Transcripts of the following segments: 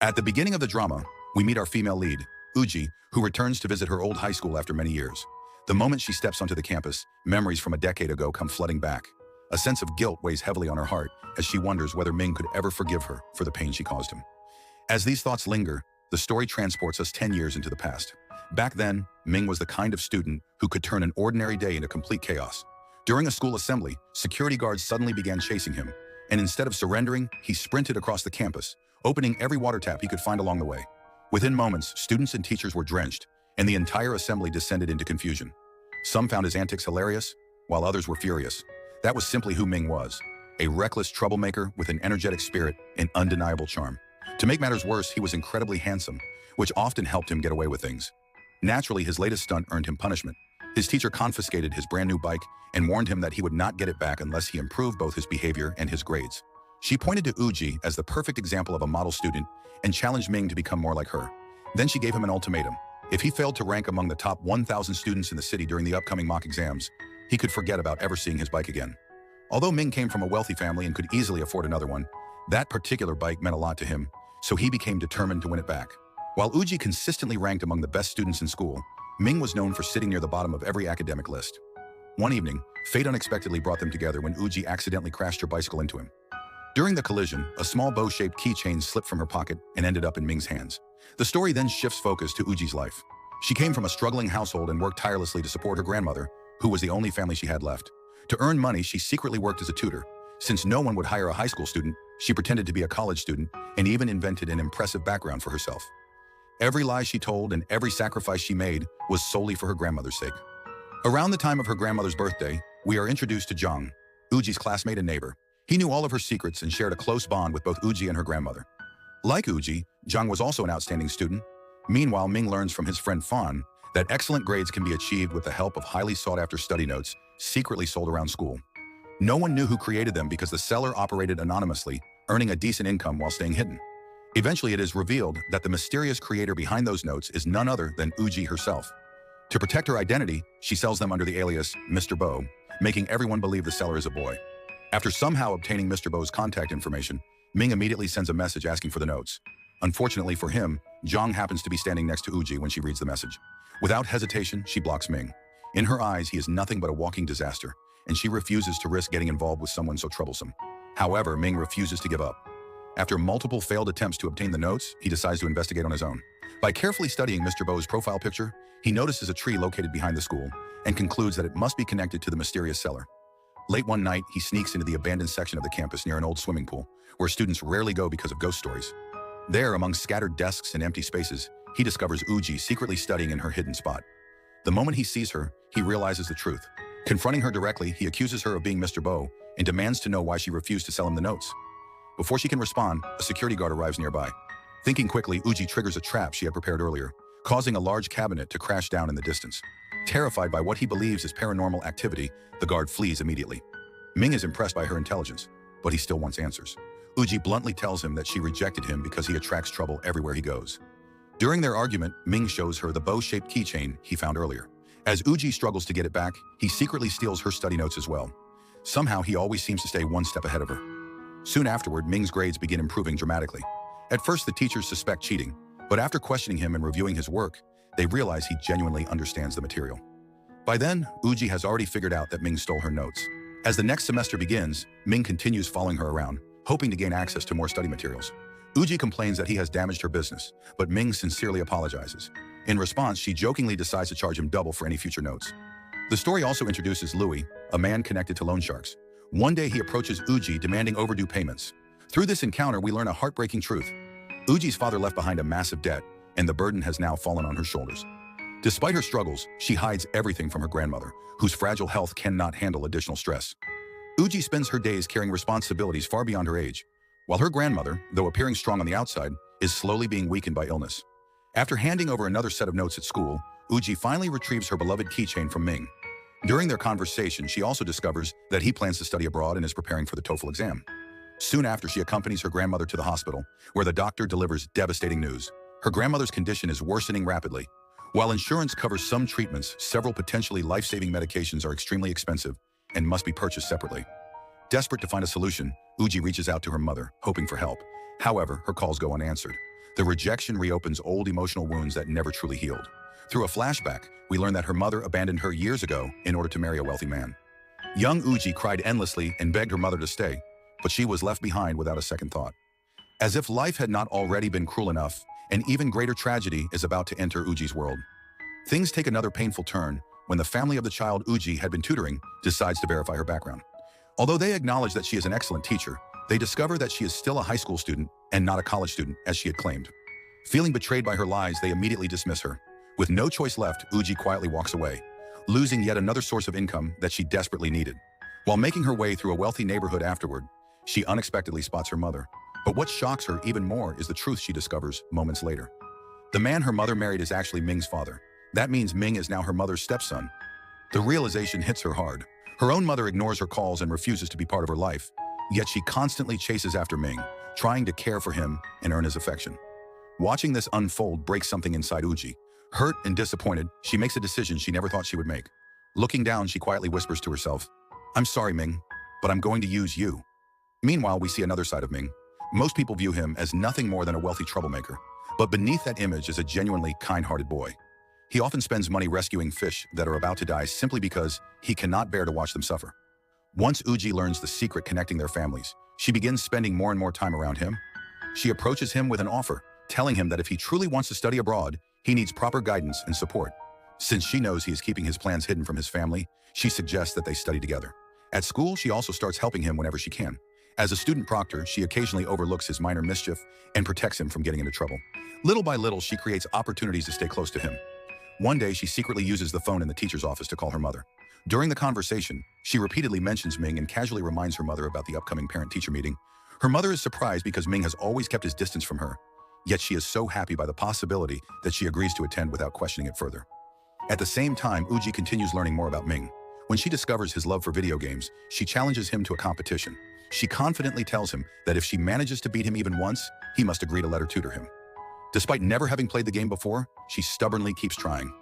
At the beginning of the drama, we meet our female lead, Uji, who returns to visit her old high school after many years. The moment she steps onto the campus, memories from a decade ago come flooding back. A sense of guilt weighs heavily on her heart as she wonders whether Ming could ever forgive her for the pain she caused him. As these thoughts linger, the story transports us 10 years into the past. Back then, Ming was the kind of student who could turn an ordinary day into complete chaos. During a school assembly, security guards suddenly began chasing him, and instead of surrendering, he sprinted across the campus, opening every water tap he could find along the way. Within moments, students and teachers were drenched, and the entire assembly descended into confusion. Some found his antics hilarious, while others were furious. That was simply who Ming was, a reckless troublemaker with an energetic spirit and undeniable charm. To make matters worse, he was incredibly handsome, which often helped him get away with things. Naturally, his latest stunt earned him punishment. His teacher confiscated his brand new bike and warned him that he would not get it back unless he improved both his behavior and his grades. She pointed to Uji as the perfect example of a model student and challenged Ming to become more like her. Then she gave him an ultimatum. If he failed to rank among the top 1,000 students in the city during the upcoming mock exams, he could forget about ever seeing his bike again. Although Ming came from a wealthy family and could easily afford another one, that particular bike meant a lot to him, so he became determined to win it back. While Uji consistently ranked among the best students in school, Ming was known for sitting near the bottom of every academic list. One evening, fate unexpectedly brought them together when Uji accidentally crashed her bicycle into him. During the collision, a small bow-shaped keychain slipped from her pocket and ended up in Ming's hands. The story then shifts focus to Uji's life. She came from a struggling household and worked tirelessly to support her grandmother, who was the only family she had left. To earn money, she secretly worked as a tutor. Since no one would hire a high school student, she pretended to be a college student and even invented an impressive background for herself. Every lie she told and every sacrifice she made was solely for her grandmother's sake. Around the time of her grandmother's birthday, we are introduced to Shang, Uji's classmate and neighbor. He knew all of her secrets and shared a close bond with both Uji and her grandmother. Like Uji, Shang was also an outstanding student. Meanwhile, Ming learns from his friend Fan that excellent grades can be achieved with the help of highly sought-after study notes secretly sold around school. No one knew who created them because the seller operated anonymously, earning a decent income while staying hidden. Eventually, it is revealed that the mysterious creator behind those notes is none other than Uji herself. To protect her identity, she sells them under the alias Mr. Bo, making everyone believe the seller is a boy. After somehow obtaining Mr. Bo's contact information, Ming immediately sends a message asking for the notes. Unfortunately for him, Shang happens to be standing next to Uji when she reads the message. Without hesitation, she blocks Ming. In her eyes, he is nothing but a walking disaster, and she refuses to risk getting involved with someone so troublesome. However, Ming refuses to give up. After multiple failed attempts to obtain the notes, he decides to investigate on his own. By carefully studying Mr. Bo's profile picture, he notices a tree located behind the school and concludes that it must be connected to the mysterious seller. Late one night, he sneaks into the abandoned section of the campus near an old swimming pool, where students rarely go because of ghost stories. There, among scattered desks and empty spaces, he discovers Uji secretly studying in her hidden spot. The moment he sees her, he realizes the truth. Confronting her directly, he accuses her of being Mr. Bo and demands to know why she refused to sell him the notes. Before she can respond, a security guard arrives nearby. Thinking quickly, Uji triggers a trap she had prepared earlier, causing a large cabinet to crash down in the distance. Terrified by what he believes is paranormal activity, the guard flees immediately. Ming is impressed by her intelligence, but he still wants answers. Uji bluntly tells him that she rejected him because he attracts trouble everywhere he goes. During their argument, Ming shows her the bow-shaped keychain he found earlier. As Uji struggles to get it back, he secretly steals her study notes as well. Somehow, he always seems to stay one step ahead of her. Soon afterward, Ming's grades begin improving dramatically. At first, the teachers suspect cheating, but after questioning him and reviewing his work, they realize he genuinely understands the material. By then, Uji has already figured out that Ming stole her notes. As the next semester begins, Ming continues following her around, hoping to gain access to more study materials. Uji complains that he has damaged her business, but Ming sincerely apologizes. In response, she jokingly decides to charge him double for any future notes. The story also introduces Louis, a man connected to loan sharks. One day, he approaches Uji demanding overdue payments. Through this encounter, we learn a heartbreaking truth. Uji's father left behind a massive debt, and the burden has now fallen on her shoulders. Despite her struggles, she hides everything from her grandmother, whose fragile health cannot handle additional stress. Uji spends her days carrying responsibilities far beyond her age, while her grandmother, though appearing strong on the outside, is slowly being weakened by illness. After handing over another set of notes at school, Uji finally retrieves her beloved keychain from Ming. During their conversation, she also discovers that he plans to study abroad and is preparing for the TOEFL exam. Soon after, she accompanies her grandmother to the hospital, where the doctor delivers devastating news. Her grandmother's condition is worsening rapidly. While insurance covers some treatments, several potentially life-saving medications are extremely expensive and must be purchased separately. Desperate to find a solution, Uji reaches out to her mother, hoping for help. However, her calls go unanswered. The rejection reopens old emotional wounds that never truly healed. Through a flashback, we learn that her mother abandoned her years ago in order to marry a wealthy man. Young Uji cried endlessly and begged her mother to stay, but she was left behind without a second thought. As if life had not already been cruel enough, an even greater tragedy is about to enter Uji's world. Things take another painful turn when the family of the child Uji had been tutoring decides to verify her background. Although they acknowledge that she is an excellent teacher, they discover that she is still a high school student and not a college student, as she had claimed. Feeling betrayed by her lies, they immediately dismiss her. With no choice left, Uji quietly walks away, losing yet another source of income that she desperately needed. While making her way through a wealthy neighborhood afterward, she unexpectedly spots her mother. But what shocks her even more is the truth she discovers moments later. The man her mother married is actually Ming's father. That means Ming is now her mother's stepson. The realization hits her hard. Her own mother ignores her calls and refuses to be part of her life, yet she constantly chases after Ming, trying to care for him and earn his affection. Watching this unfold breaks something inside Uji. Hurt and disappointed, she makes a decision she never thought she would make. Looking down, she quietly whispers to herself, "I'm sorry, Ming, but I'm going to use you." Meanwhile, we see another side of Ming. Most people view him as nothing more than a wealthy troublemaker, but beneath that image is a genuinely kind-hearted boy. He often spends money rescuing fish that are about to die simply because he cannot bear to watch them suffer. Once Uji learns the secret connecting their families, she begins spending more and more time around him. She approaches him with an offer, telling him that if he truly wants to study abroad, he needs proper guidance and support. Since she knows he is keeping his plans hidden from his family, she suggests that they study together. At school, she also starts helping him whenever she can. As a student proctor, she occasionally overlooks his minor mischief and protects him from getting into trouble. Little by little, she creates opportunities to stay close to him. One day, she secretly uses the phone in the teacher's office to call her mother. During the conversation, she repeatedly mentions Ming and casually reminds her mother about the upcoming parent-teacher meeting. Her mother is surprised because Ming has always kept his distance from her, yet she is so happy by the possibility that she agrees to attend without questioning it further. At the same time, Uji continues learning more about Ming. When she discovers his love for video games, she challenges him to a competition. She confidently tells him that if she manages to beat him even once, he must agree to let her tutor him. Despite never having played the game before, she stubbornly keeps trying.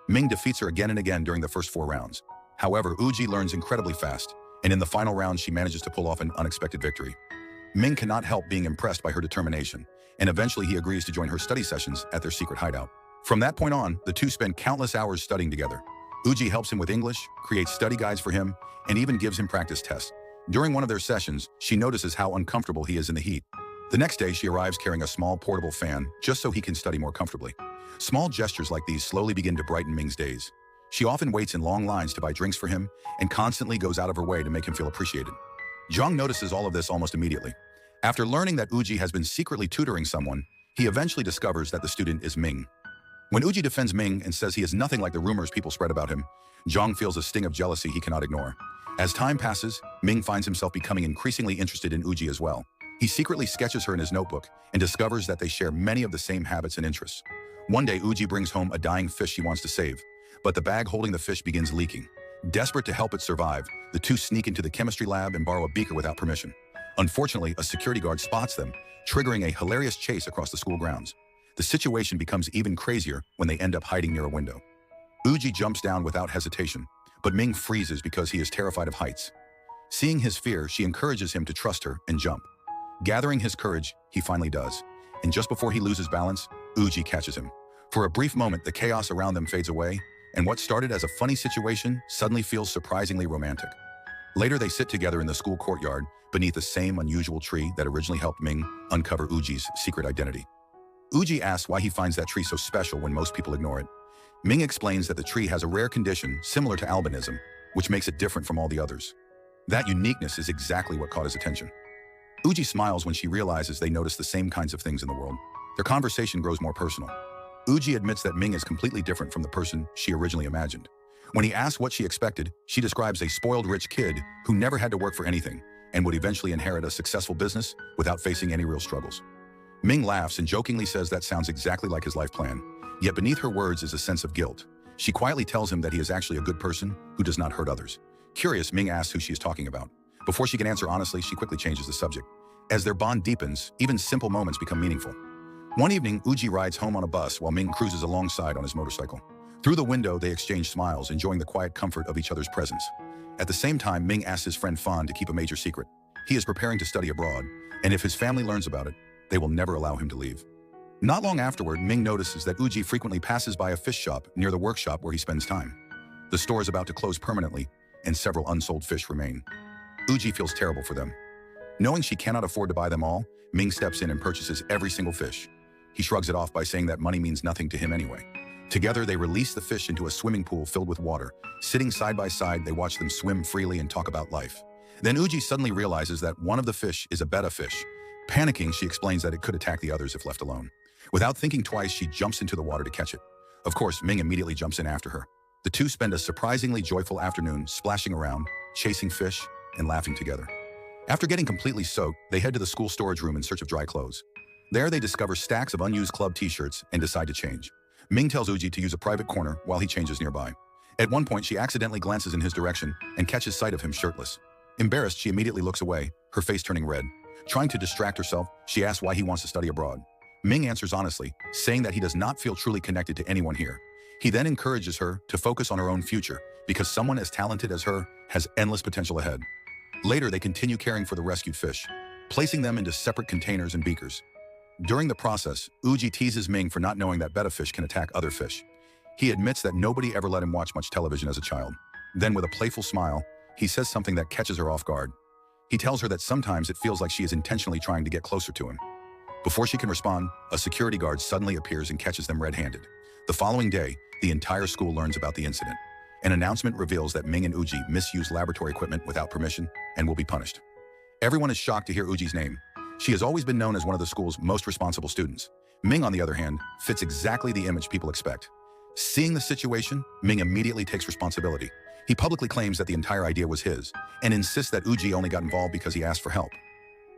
Ming defeats her again and again during the first 4 rounds. However, Uji learns incredibly fast, and in the final round she manages to pull off an unexpected victory. Ming cannot help being impressed by her determination, and eventually he agrees to join her study sessions at their secret hideout. From that point on, the two spend countless hours studying together. Uji helps him with English, creates study guides for him, and even gives him practice tests. During one of their sessions, she notices how uncomfortable he is in the heat. The next day, she arrives carrying a small portable fan just so he can study more comfortably. Small gestures like these slowly begin to brighten Ming's days. She often waits in long lines to buy drinks for him and constantly goes out of her way to make him feel appreciated. Zhang notices all of this almost immediately. After learning that Uji has been secretly tutoring someone, he eventually discovers that the student is Ming. When Uji defends Ming and says he is nothing like the rumors people spread about him, Zhang feels a sting of jealousy he cannot ignore. As time passes, Ming finds himself becoming increasingly interested in Uji as well. He secretly sketches her in his notebook and discovers that they share many of the same habits and interests. One day, Uji brings home a dying fish she wants to save, but the bag holding the fish begins leaking. Desperate to help it survive, the two sneak into the chemistry lab and borrow a beaker without permission. Unfortunately, a security guard spots them, triggering a hilarious chase across the school grounds. The situation becomes even crazier when they end up hiding near a window. Uji jumps down without hesitation, but Ming freezes because he is terrified of heights. Seeing his fear, she encourages him to trust her and jump. Gathering his courage, he finally does. And just before he loses balance, Uji catches him. For a brief moment, the chaos around them fades away, and what started as a funny situation suddenly feels surprisingly romantic. Later, they sit together in the school courtyard beneath the same unusual tree that originally helped Ming uncover Uji's secret identity. Uji asks why he finds that tree so special when most people ignore it. Ming explains that the tree has a rare condition similar to albinism, which makes it different from all the others. That uniqueness is exactly what caught his attention. Uji smiles when she realizes they notice the same kinds of things in the world. Their conversation grows more personal. Uji admits that Ming is completely different from the person she originally imagined. When he asks what she expected, she describes a spoiled rich kid who never had to work for anything and would eventually inherit a successful business without facing any real struggles. Ming laughs and jokingly says that sounds exactly like his life plan, yet beneath her words is a sense of guilt. She quietly tells him that he is actually a good person who does not hurt others. Curious, Ming asks who she is talking about. Before she can answer honestly, she quickly changes the subject. As their bond deepens, even simple moments become meaningful. One evening, Uji rides home on a bus while Ming cruises alongside on his motorcycle. Through the window, they exchange smiles, enjoying the quiet comfort of each other's presence. At the same time, Ming asks his friend Fan to keep a major secret. He is preparing to study abroad, and if his family learns about it, they will never allow him to leave. Not long afterward, Ming notices that Uji frequently passes by a fish shop near the workshop where he spends time. The store is about to close permanently, and several unsold fish remain. Uji feels terrible for them. Knowing she cannot afford to buy them all, Ming steps in and purchases every single fish. He shrugs it off by saying that money means nothing to him anyway. Together, they release the fish into a swimming pool filled with water. Sitting side by side, they watch them swim freely and talk about life. Then Uji suddenly realizes that one of the fish is a betta fish. Panicking, she explains that it could attack the others if left alone. Without thinking twice, she jumps into the water to catch it. Of course, Ming immediately jumps in after her. The two spend a surprisingly joyful afternoon splashing around, chasing fish, and laughing together. After getting completely soaked, they head to the school storage room in search of dry clothes. There, they discover stacks of unused club t-shirts and decide to change. Ming tells Uji to use a private corner while he changes nearby. At one point, she accidentally glances in his direction and catches sight of him shirtless. Embarrassed, she immediately looks away, her face turning red. Trying to distract herself, she asks why he wants to study abroad. Ming answers honestly, saying that he does not feel truly connected to anyone here. He then encourages her to focus on her own future, because someone as talented as her has endless potential ahead. Later, they continue caring for the rescued fish, placing them into separate containers and beakers. During the process, Uji teases Ming for not knowing that betta fish can attack other fish. He admits that nobody ever let him watch much television as a child. Then, with a playful smile, he says something that catches her off guard. He tells her that sometimes it feels like she is intentionally trying to get closer to him. Before she can respond, a security guard suddenly appears and catches them red-handed. The following day, the entire school learns about the incident. An announcement reveals that Ming and Uji misused laboratory equipment without permission and will be punished. Everyone is shocked to hear Uji's name. She has always been known as one of the school's most responsible students. Ming, on the other hand, fits exactly the image people expect. Seeing the situation, Ming immediately takes responsibility. He publicly claims that the entire idea was his, and insists that Uji only got involved because he asked for help.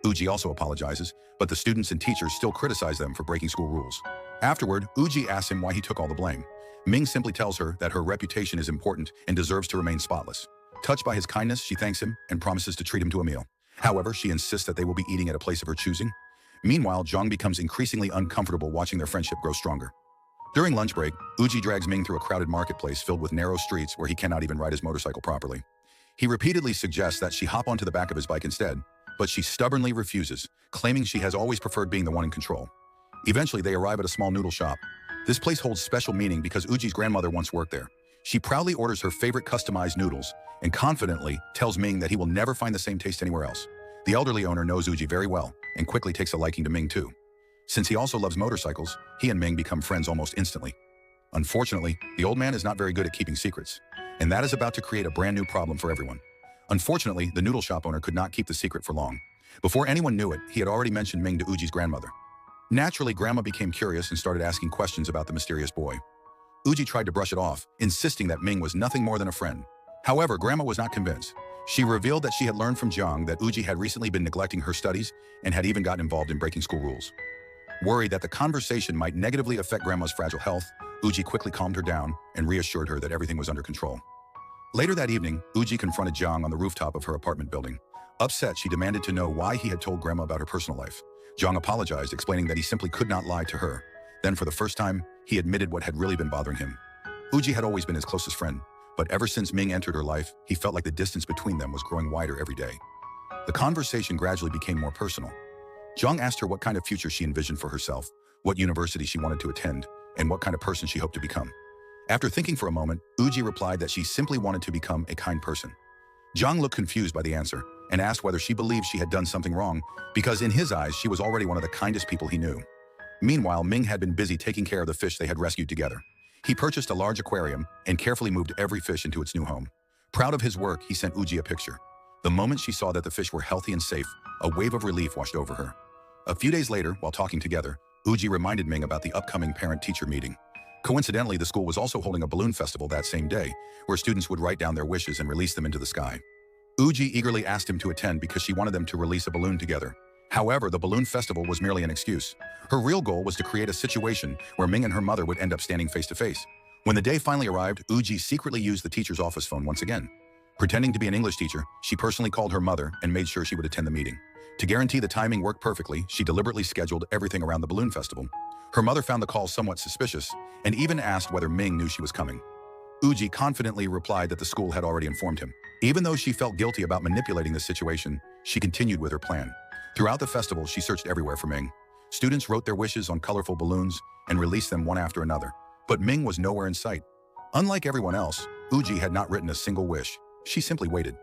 Uji also apologizes, but the students and teachers still criticize them for breaking school rules. Afterward, Uji asks him why he took all the blame. Ming simply tells her that her reputation is important and deserves to remain spotless. Touched by his kindness, she thanks him and promises to treat him to a meal. However, she insists that they will be eating at a place of her choosing. Meanwhile, Zhang becomes increasingly uncomfortable watching their friendship grow stronger. During lunch break, Uji drags Ming through a crowded marketplace filled with narrow streets where he cannot even ride his motorcycle properly. He repeatedly suggests that she hop onto the back of his bike instead, but she stubbornly refuses, claiming she has always preferred being the one in control. Eventually, they arrive at a small noodle shop. This place holds special meaning because Uji's grandmother once worked there. She proudly orders her favorite customized noodles and confidently tells Ming that he will never find the same taste anywhere else. The elderly owner knows Uji very well and quickly takes a liking to Ming too. Since he also loves motorcycles, he and Ming become friends almost instantly. Unfortunately, the old man is not very good at keeping secrets, and that is about to create a brand new problem for everyone. Unfortunately, the noodle shop owner could not keep the secret for long. Before anyone knew it, he had already mentioned Ming to Uji's grandmother. Naturally, Grandma became curious and started asking questions about the mysterious boy. Uji tried to brush it off, insisting that Ming was nothing more than a friend. However, Grandma was not convinced. She revealed that she had learned from Zhang that Uji had recently been neglecting her studies and had even gotten involved in breaking school rules. Worried that the conversation might negatively affect Grandma's fragile health, Uji quickly calmed her down and reassured her that everything was under control. Later that evening, Uji confronted Zhang on the rooftop of her apartment building. Upset, she demanded to know why he had told Grandma about her personal life. Zhang apologized, explaining that he simply could not lie to her. Then, for the first time, he admitted what had really been bothering him. Uji had always been his closest friend, but ever since Ming entered her life, he felt like the distance between them was growing wider every day. The conversation gradually became more personal. Zhang asked her what kind of future she envisioned for herself, what university she wanted to attend, and what kind of person she hoped to become. After thinking for a moment, Uji replied that she simply wanted to become a kind person. Zhang looked confused by the answer and asked whether she believed she had done something wrong, because in his eyes, she was already one of the kindest people he knew. Meanwhile, Ming had been busy taking care of the fish they had rescued together. He purchased a large aquarium and carefully moved every fish into its new home. Proud of his work, he sent Uji a picture. The moment she saw that the fish were healthy and safe, a wave of relief washed over her. A few days later, while talking together, Uji reminded Ming about the upcoming parent-teacher meeting. Coincidentally, the school was also holding a balloon festival that same day, where students would write down their wishes and release them into the sky. Uji eagerly asked him to attend because she wanted them to release a balloon together. However, the balloon festival was merely an excuse. Her real goal was to create a situation where Ming and her mother would end up standing face to face. When the day finally arrived, Uji secretly used the teacher's office phone once again. Pretending to be an English teacher, she personally called her mother and made sure she would attend the meeting. To guarantee the timing worked perfectly, she deliberately scheduled everything around the balloon festival. Her mother found the call somewhat suspicious and even asked whether Ming knew she was coming. Uji confidently replied that the school had already informed him. Even though she felt guilty about manipulating the situation, she continued with her plan. Throughout the festival, she searched everywhere for Ming. Students wrote their wishes on colorful balloons and released them one after another. But Ming was nowhere in sight. Unlike everyone else, Uji had not written a single wish. She simply waited.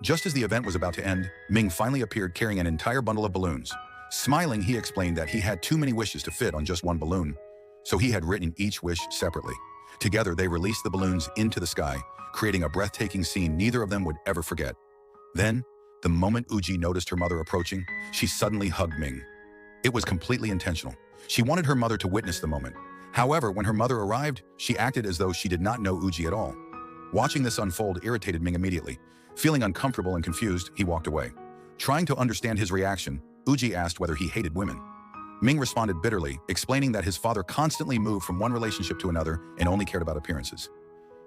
Just as the event was about to end, Ming finally appeared carrying an entire bundle of balloons. Smiling, he explained that he had too many wishes to fit on just one balloon, so he had written each wish separately. Together, they released the balloons into the sky, creating a breathtaking scene neither of them would ever forget. Then, the moment Uji noticed her mother approaching, she suddenly hugged Ming. It was completely intentional. She wanted her mother to witness the moment. However, when her mother arrived, she acted as though she did not know Uji at all. Watching this unfold irritated Ming immediately. Feeling uncomfortable and confused, he walked away. Trying to understand his reaction, Uji asked whether he hated women. Ming responded bitterly, explaining that his father constantly moved from one relationship to another and only cared about appearances.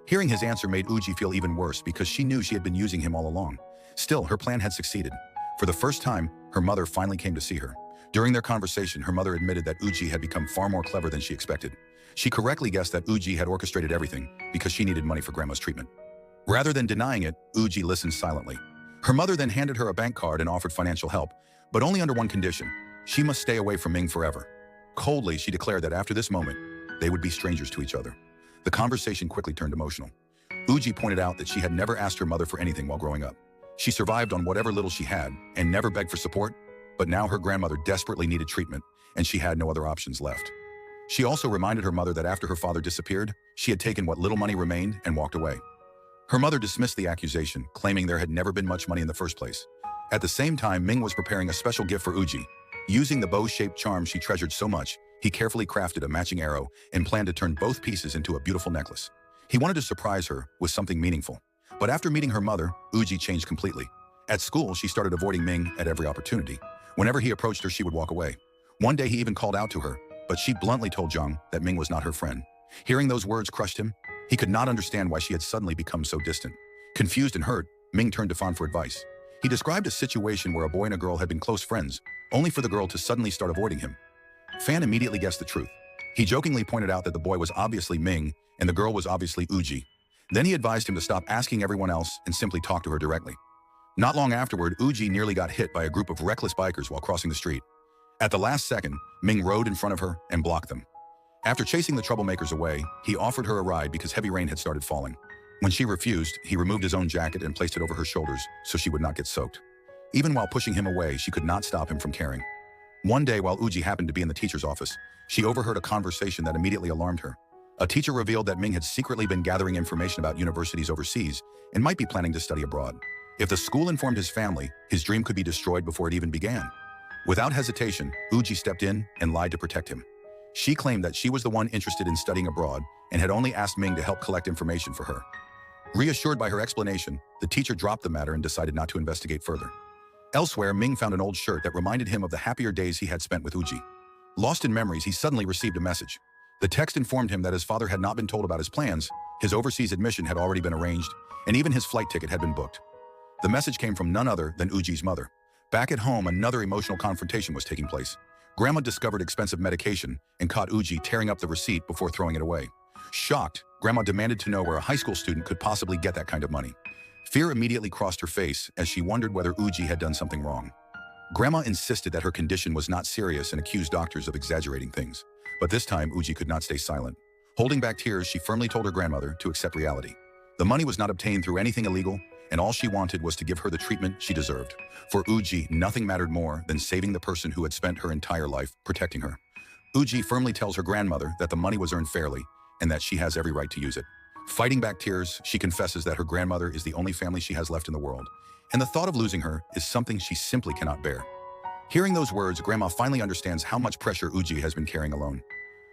Hearing his answer made Uji feel even worse because she knew she had been using him all along. Still, her plan had succeeded. For the first time, her mother finally came to see her. During their conversation, her mother admitted that Uji had become far more clever than she expected. She correctly guessed that Uji had orchestrated everything because she needed money for grandma's treatment. Rather than denying it, Uji listened silently. Her mother then handed her a bank card and offered financial help, but only under one condition. She must stay away from Ming forever. Coldly, she declared that after this moment, they would be strangers to each other. The conversation quickly turned emotional. Uji pointed out that she had never asked her mother for anything while growing up. She survived on whatever little she had and never begged for support, but now her grandmother desperately needed treatment and she had no other options left. She also reminded her mother that after her father disappeared, she had taken what little money remained and walked away. Her mother dismissed the accusation, claiming there had never been much money in the first place. At the same time, Ming was preparing a special gift for Uji. Using the bow-shaped charm she treasured so much, he carefully crafted a matching arrow and planned to turn both pieces into a beautiful necklace. He wanted to surprise her with something meaningful. But after meeting her mother, Uji changed completely. At school, she started avoiding Ming at every opportunity. Whenever he approached her, she would walk away. One day, he even called out to her, but she bluntly told Shang that Ming was not her friend. Hearing those words crushed him. He could not understand why she had suddenly become so distant. Confused and hurt, Ming turned to Fan for advice. He described a situation where a boy and a girl had been close friends, only for the girl to suddenly start avoiding him. Fan immediately guessed the truth. He jokingly pointed out that the boy was obviously Ming and the girl was obviously Uji. Then he advised him to stop asking everyone else and simply talk to her directly. Not long afterward, Uji nearly got hit by a group of reckless bikers while crossing the street. At the last second, Ming rode in front of her and blocked them. After chasing the troublemakers away, he offered her a ride because heavy rain had started falling. When she refused, he removed his own jacket and placed it over her shoulders so she would not get soaked. Even while pushing him away, she could not stop him from caring. One day, while Uji happened to be in the teacher's office, she overheard a conversation that immediately alarmed her. A teacher revealed that Ming had secretly been gathering information about universities overseas and might be planning to study abroad. If the school informed his family, his dream could be destroyed before it even began. Without hesitation, Uji stepped in and lied to protect him. She claimed that she was the one interested in studying abroad and had only asked Ming to help collect information for her. Reassured by her explanation, the teacher dropped the matter and decided not to investigate further. Elsewhere, Ming found an old shirt that reminded him of the happier days he had spent with Uji. Lost in memories, he suddenly received a message. The text informed him that his father had not been told about his plans, his overseas admission had already been arranged, and even his flight ticket had been booked. The message came from none other than Uji's mother. Back at home, another emotional confrontation was taking place. Grandma discovered expensive medication and caught Uji tearing up the receipt before throwing it away. Shocked, Grandma demanded to know where a high school student could possibly get that kind of money. Fear immediately crossed her face as she wondered whether Uji had done something wrong. Grandma insisted that her condition was not serious and accused doctors of exaggerating things. But this time, Uji could not stay silent. Holding back tears, she firmly told her grandmother to accept reality. The money was not obtained through anything illegal, and all she wanted was to give her the treatment she deserved. For Uji, nothing mattered more than saving the person who had spent her entire life protecting her. Uji firmly tells her grandmother that the money was earned fairly and that she has every right to use it. Fighting back tears, she confesses that her grandmother is the only family she has left in the world, and the thought of losing her is something she simply cannot bear. Hearing those words, Grandma finally understands how much pressure Uji has been carrying alone.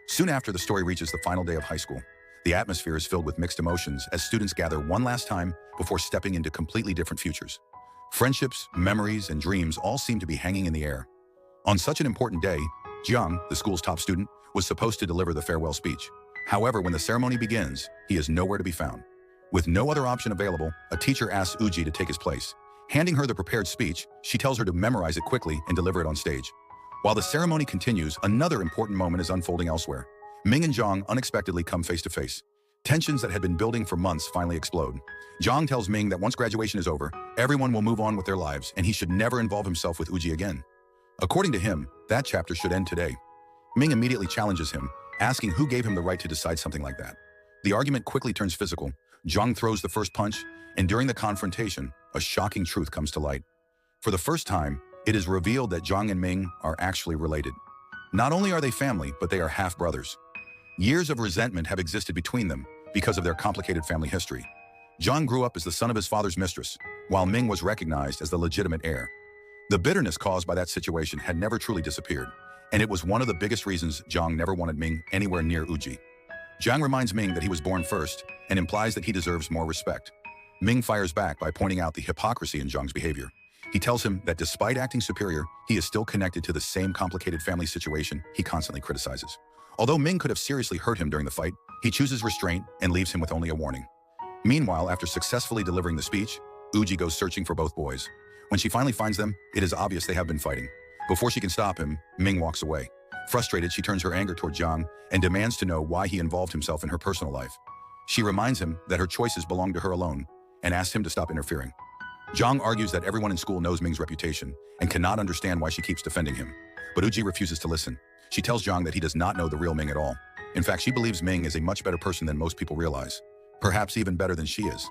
Soon after the story reaches the final day of high school, the atmosphere is filled with mixed emotions as students gather one last time before stepping into completely different futures. Friendships, memories, and dreams all seem to be hanging in the air. On such an important day, Jiang, the school's top student, was supposed to deliver the farewell speech. However, when the ceremony begins, he is nowhere to be found. With no other option available, a teacher asks Uji to take his place. Handing her the prepared speech, she tells her to memorize it quickly and deliver it on stage. While the ceremony continues, another important moment is unfolding elsewhere. Ming and Jiang unexpectedly come face to face. Tensions that had been building for months finally explode. Jiang tells Ming that once graduation is over, everyone will move on with their lives and he should never involve himself with Uji again. According to him, that chapter should end today. Ming immediately challenges him, asking who gave him the right to decide something like that. The argument quickly turns physical. Zhang throws the first punch, and during the confrontation, a shocking truth comes to light. For the first time, it is revealed that Zhang and Ming are actually related. Not only are they family, but they are half-brothers. Years of resentment have existed between them because of their complicated family history. Zhang grew up as the son of his father's mistress, while Ming was recognized as the legitimate heir. The bitterness caused by that situation had never truly disappeared, and it was one of the biggest reasons Zhang never wanted Ming anywhere near Uji. Zhang reminds Ming that he was born first and implies that he deserves more respect. Ming fires back by pointing out the hypocrisy in Zhang's behavior. He tells him that despite acting superior, he is still connected to the same complicated family situation he constantly criticizes. Although Ming could have seriously hurt him during the fight, he chooses restraint and leaves him with only a warning. Meanwhile, after successfully delivering the speech, Uji goes searching for both boys. When she finally finds them, it is obvious they have been fighting. Before she can stop him, Ming walks away. Frustrated, she turns her anger toward Zhang and demands to know why he involved himself in her personal life. She reminds him that her choices belong to her alone and asks him to stop interfering. Zhang argues that everyone in school knows Ming's reputation and cannot understand why she keeps defending him. But Uji refuses to listen. She tells Zhang that he does not know the real Ming at all. In fact, she believes Ming is a much better person than most people realize. Perhaps even better than she is.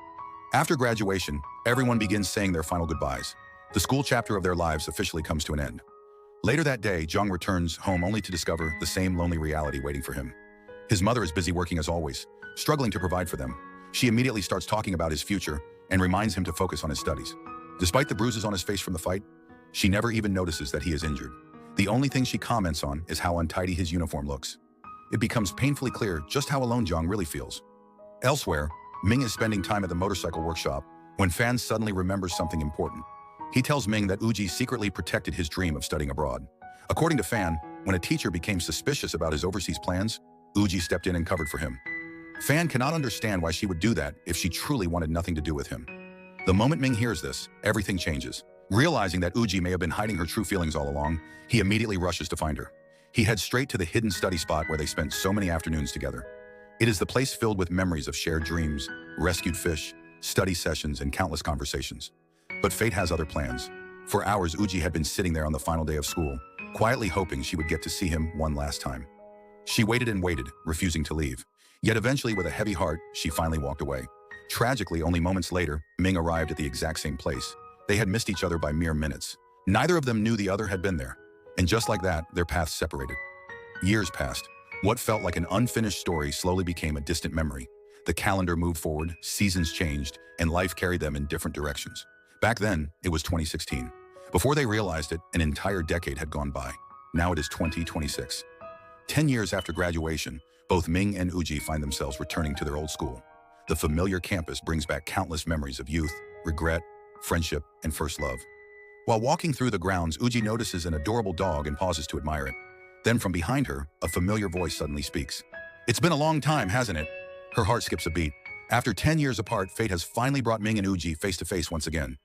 After graduation, everyone begins saying their final goodbyes. The school chapter of their lives officially comes to an end. Later that day, Zhang returns home only to discover the same lonely reality waiting for him. His mother is busy working as always, struggling to provide for them. She immediately starts talking about his future and reminds him to focus on his studies. Despite the bruises on his face from the fight, she never even notices that he is injured. The only thing she comments on is how untidy his uniform looks. It becomes painfully clear just how alone Zhang really feels. Elsewhere, Ming is spending time at the motorcycle workshop when Fan suddenly remembers something important. He tells Ming that Uji secretly protected his dream of studying abroad. According to Fan, when a teacher became suspicious about his overseas plans, Uji stepped in and covered for him. Fan cannot understand why she would do that if she truly wanted nothing to do with him. The moment Ming hears this, everything changes. Realizing that Uji may have been hiding her true feelings all along, he immediately rushes to find her. He heads straight to the hidden study spot where they spent so many afternoons together. It is the place filled with memories of shared dreams, rescued fish, study sessions, and countless conversations. But fate has other plans. For hours, Uji had been sitting there on the final day of school, quietly hoping she would get to see him one last time. She waited and waited, refusing to leave. Yet eventually, with a heavy heart, she finally walked away. Tragically, only moments later, Ming arrived at the exact same place. They had missed each other by mere minutes. Neither of them knew the other had been there. And just like that, their paths separated. Years passed. What felt like an unfinished story slowly became a distant memory. The calendar moved forward, seasons changed, and life carried them in different directions. Back then, it was 2016. Before they realized it, an entire decade had gone by. Now it is 2026. 10 years after graduation, both Ming and Uji find themselves returning to their old school. The familiar campus brings back countless memories of youth, regret, friendship, and first love. While walking through the grounds, Uji notices an adorable dog and pauses to admire it. Then from behind her, a familiar voice suddenly speaks. "It's been a long time, hasn't it?" Her heart skips a beat. After 10 years apart, fate has finally brought Ming and Uji face to face once again.